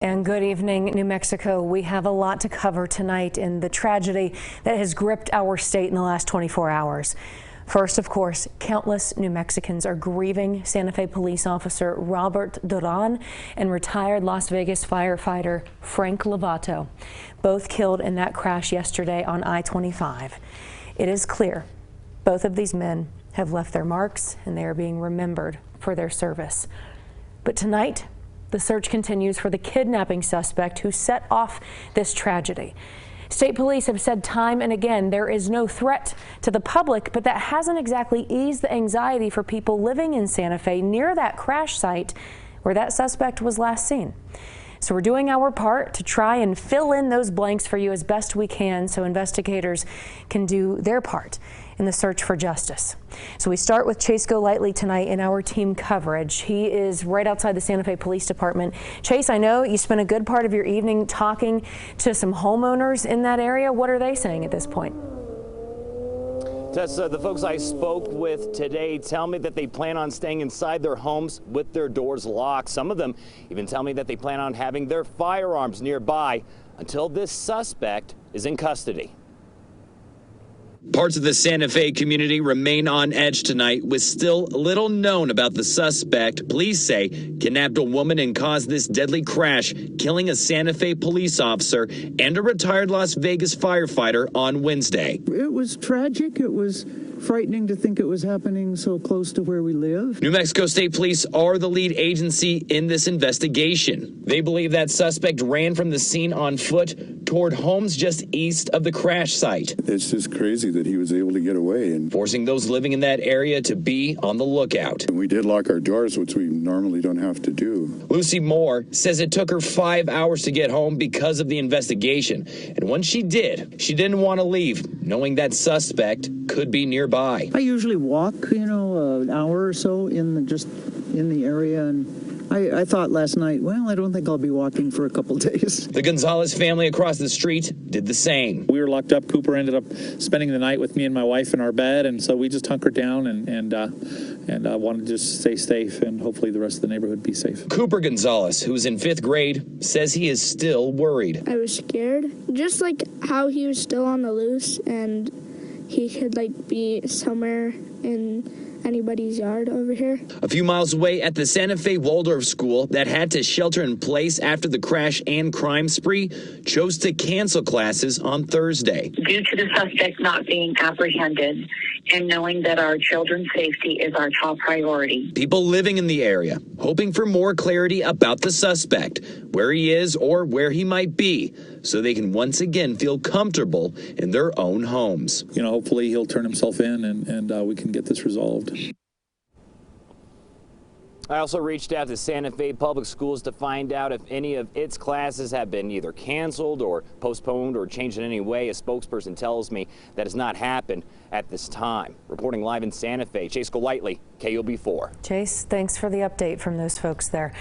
And good evening, New Mexico. We have a lot to cover tonight in the tragedy that has gripped our state in the last 24 hours. First, of course, countless New Mexicans are grieving Santa Fe police officer Robert Duran and retired Las Vegas firefighter Frank Lovato, both killed in that crash yesterday on I-25. It is clear both of these men have left their marks and they are being remembered for their service. But tonight, the search continues for the kidnapping suspect who set off this tragedy. State police have said time and again there is no threat to the public, but that hasn't exactly eased the anxiety for people living in Santa Fe near that crash site where that suspect was last seen. So we're doing our part to try and fill in those blanks for you as best we can so investigators can do their part in the search for justice. So we start with Chase Golightly tonight in our team coverage. He is right outside the Santa Fe Police Department. Chase, I know you spent a good part of your evening talking to some homeowners in that area. What are they saying at this point? Tessa, the folks I spoke with today tell me that they plan on staying inside their homes with their doors locked. Some of them even tell me that they plan on having their firearms nearby until this suspect is in custody. Parts of the Santa Fe community remain on edge tonight with still little known about the suspect. Police say kidnapped a woman and caused this deadly crash, killing a Santa Fe police officer and a retired Las Vegas firefighter on Wednesday. It was tragic. It was frightening to think it was happening so close to where we live. New Mexico State Police are the lead agency in this investigation. They believe that suspect ran from the scene on foot toward homes just east of the crash site. It's just crazy that he was able to get away, and forcing those living in that area to be on the lookout. We did lock our doors, which we normally don't have to do. Lucy Moore says it took her 5 hours to get home because of the investigation. And when she did, she didn't want to leave, knowing that suspect could be nearby. I usually walk, an hour or so in the area, and I thought last night, well, I don't think I'll be walking for a couple days. The Gonzalez family across the street did the same. We were locked up. Cooper ended up spending the night with me and my wife in our bed, and so we just hunkered down and wanted to just stay safe, and hopefully the rest of the neighborhood be safe. Cooper Gonzalez, who's in 5th grade, says he is still worried. I was scared, just like how he was still on the loose and he could be somewhere in anybody's yard over here. A few miles away at the Santa Fe Waldorf school that had to shelter in place after the crash and crime spree chose to cancel classes on Thursday. Due to the suspect not being apprehended and knowing that our children's safety is our top priority. People living in the area hoping for more clarity about the suspect, where he is or where he might be, so they can once again feel comfortable in their own homes. Hopefully he'll turn himself in and we can get this resolved. I also reached out to Santa Fe Public Schools to find out if any of its classes have been either canceled or postponed or changed in any way. A spokesperson tells me that has not happened at this time. Reporting live in Santa Fe, Chase Golightly, KOB4. Chase, thanks for the update from those folks there.